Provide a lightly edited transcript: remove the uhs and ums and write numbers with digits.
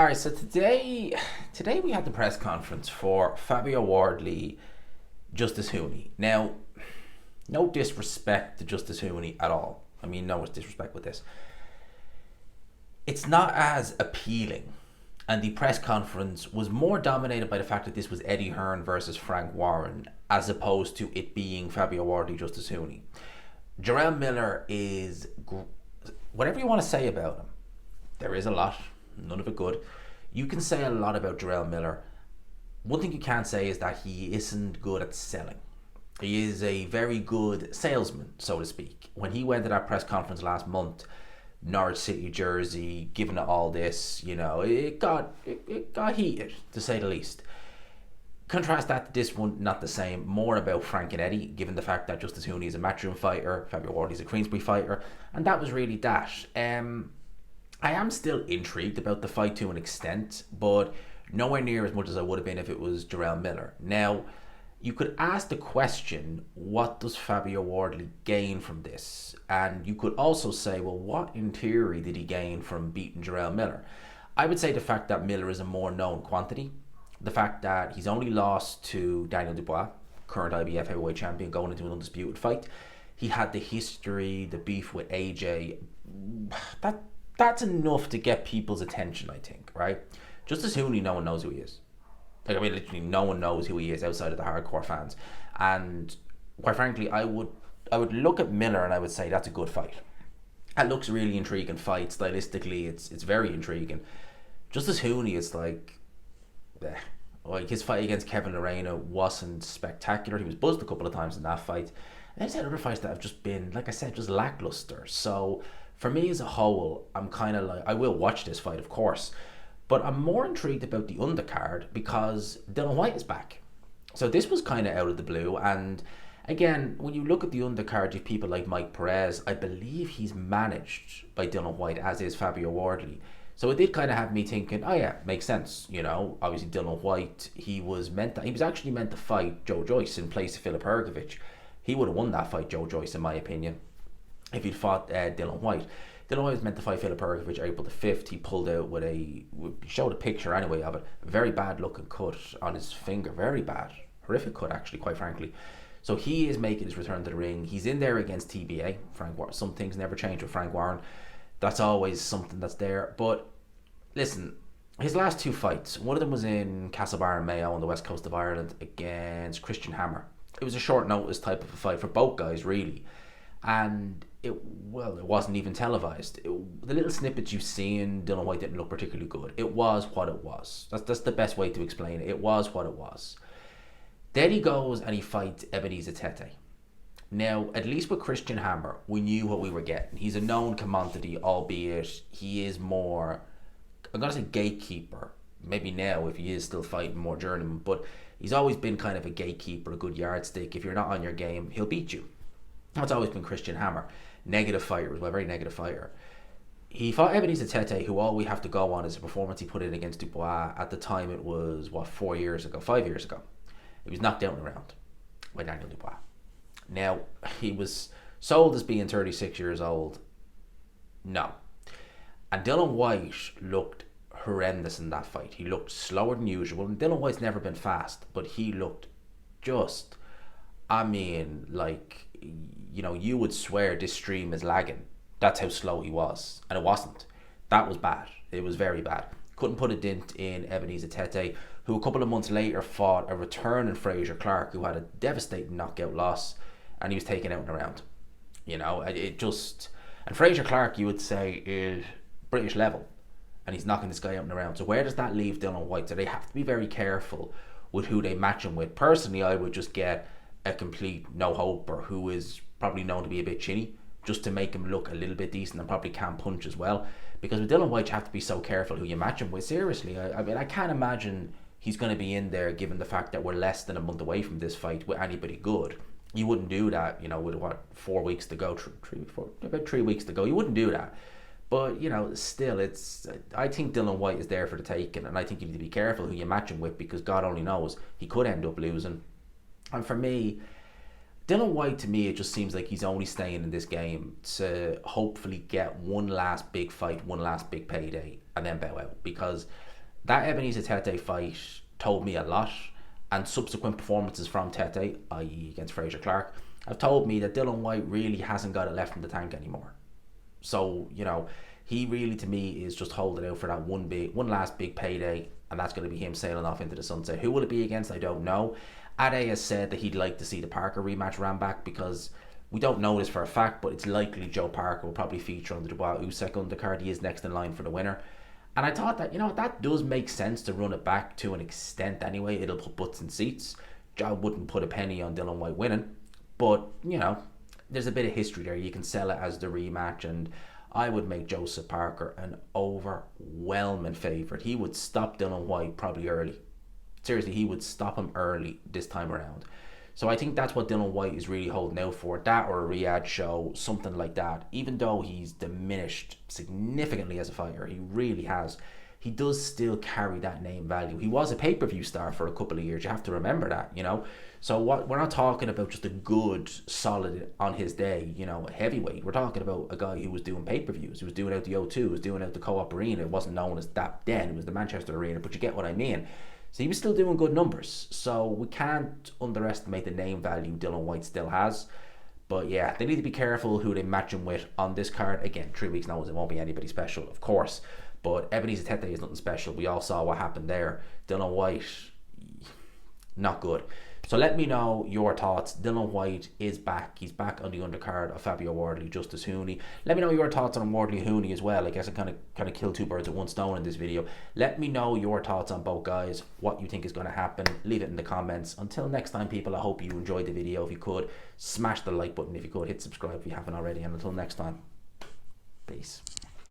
All right, so today we had the press conference for Fabio Wardley, Justice Hooney. Now, no disrespect to Justice Hooney at all. I mean, no disrespect with this. It's not as appealing, and the press conference was more dominated by the fact that this was Eddie Hearn versus Frank Warren, as opposed to it being Fabio Wardley, Justice Hooney. Jarrell Miller is whatever you want to say about him. There is a lot, none of it good. You can say a lot about Jarrell Miller. One thing you can't say is that he isn't good at selling. He is a very good salesman, so to speak. When he went to that press conference last month, Norwich City jersey, giving it all this, it got heated, to say the least. Contrast that to this one, not the same. More about Frank and Eddie, given the fact that Justice Hooney is a matchroom fighter, Fabio Wardley's a Queensbury fighter, and that was really that. I am still intrigued about the fight to an extent, but nowhere near as much as I would have been if it was Jarrell Miller. Now, you could ask the question, what does Fabio Wardley gain from this? And you could also say, well, what in theory did he gain from beating Jarrell Miller? I would say the fact that Miller is a more known quantity, the fact that he's only lost to Daniel Dubois, current IBF heavyweight champion, going into an undisputed fight. He had the history, the beef with AJ. That's enough to get people's attention, I think, right? Justice Hooney, no one knows who he is. Literally no one knows who he is outside of the hardcore fans. And quite frankly, I would look at Miller and I would say that's a good fight. That looks a really intriguing fight. Stylistically, it's very intriguing. Justice Hooney is like his fight against Kevin Lorena wasn't spectacular. He was buzzed a couple of times in that fight. And he's had other fights that have just been, like I said, just lackluster. So for me as a whole, I'm kind of like, I will watch this fight, of course. But I'm more intrigued about the undercard because Dillian Whyte is back. So this was kind of out of the blue. And again, when you look at the undercard, you have people like Mike Perez. I believe he's managed by Dillian Whyte, as is Fabio Wardley. So it did kind of have me thinking, oh yeah, makes sense. Obviously Dillian Whyte, he was actually meant to fight Joe Joyce in place of Filip Hrgovic. He would have won that fight, Joe Joyce, in my opinion, if he'd fought Dillian Whyte. Dylan Whyte was meant to fight Filip Hrgovic April the 5th. He pulled out with showed a picture anyway of it. A very bad looking cut on his finger. Very bad. Horrific cut, actually, quite frankly. So he is making his return to the ring. He's in there against TBA. Frank Warren. Some things never change with Frank Warren. That's always something that's there. But listen, his last two fights, one of them was in Castlebar and Mayo on the west coast of Ireland against Christian Hammer. It was a short notice type of a fight for both guys, really. And it wasn't even televised. The little snippets you've seen, Dillian Whyte didn't look particularly good. It was what it was. That's the best way to explain it. It was what it was. Then he goes and he fights Ebenezer Tete. Now, at least with Christian Hammer, we knew what we were getting. He's a known commodity, albeit he is more, I'm going to say gatekeeper. Maybe now, if he is still fighting more journeyman, but he's always been kind of a gatekeeper, a good yardstick. If you're not on your game, he'll beat you. That's always been Christian Hammer. Negative fighter as well, very negative fighter. He fought Ebenezer Tete, who all we have to go on is a performance he put in against Dubois. At the time, it was, 5 years ago. He was knocked out in a round by Daniel Dubois. Now, he was sold as being 36 years old. No. And Dillian Whyte looked horrendous in that fight. He looked slower than usual. And Dillian Whyte's never been fast, but he looked just, you would swear this stream is lagging. That's how slow he was. And it wasn't. That was bad. It was very bad. Couldn't put a dent in Ebenezer Tete, who a couple of months later fought a returning Fraser Clark, who had a devastating knockout loss, and he was taken out in a round. And Fraser Clark, you would say, is British level, and he's knocking this guy out in a round. So where does that leave Dillian Whyte? So they have to be very careful with who they match him with. Personally, I would just get a complete no-hoper who is probably known to be a bit chinny, just to make him look a little bit decent and probably can punch as well. Because with Dillian Whyte, you have to be so careful who you match him with. Seriously, I can't imagine he's going to be in there, given the fact that we're less than a month away from this fight, with anybody good. You wouldn't do that, with 4 weeks to go, about 3 weeks to go. You wouldn't do that. But, still, I think Dillian Whyte is there for the taking, and I think you need to be careful who you match him with, because God only knows, he could end up losing. And for me, Dillian Whyte, to me, it just seems like he's only staying in this game to hopefully get one last big fight, one last big payday, and then bow out. Because That Ebenezer Tete fight told me a lot, and subsequent performances from Tete, i.e. against Fraser Clark, have told me that Dillian Whyte really hasn't got it left in the tank anymore. So, he really to me is just holding out for that one last big payday, and that's going to be him sailing off into the sunset. Who will it be against? I don't know. Ade has said that he'd like to see the Parker rematch ran back, because we don't know this for a fact, but it's likely Joe Parker will probably feature on the Dubois Usyk undercard. He is next in line for the winner. And I thought that, that does make sense to run it back to an extent anyway. It'll put butts in seats. I wouldn't put a penny on Dillian Whyte winning. But, there's a bit of history there. You can sell it as the rematch, and I would make Joseph Parker an overwhelming favourite. He would stop Dillian Whyte probably early. Seriously, he would stop him early this time around. So I think that's what Dillian Whyte is really holding out for. That or a Riyadh show, something like that. Even though he's diminished significantly as a fighter, he really has, he does still carry that name value. He was a pay-per-view star for a couple of years. You have to remember that, So we're not talking about just a good, solid, on his day, heavyweight. We're talking about a guy who was doing pay-per-views. He was doing out the O2, was doing out the Co-op Arena. It wasn't known as that then. It was the Manchester Arena, but you get what I mean. So he was still doing good numbers. So we can't underestimate the name value Dillian Whyte still has. But yeah, they need to be careful who they match him with on this card. Again, 3 weeks notice, it won't be anybody special, of course. But Ebenezer Tete is nothing special. We all saw what happened there. Dillian Whyte, not good. So let me know your thoughts. Dillian Whyte is back. He's back on the undercard of Fabio Wardley, Justice Hooney. Let me know your thoughts on Wardley Hooney as well. I guess I kind of killed two birds with one stone in this video. Let me know your thoughts on both guys, what you think is going to happen. Leave it in the comments. Until next time, people, I hope you enjoyed the video. If you could, smash the like button if you could. Hit subscribe if you haven't already. And until next time, peace.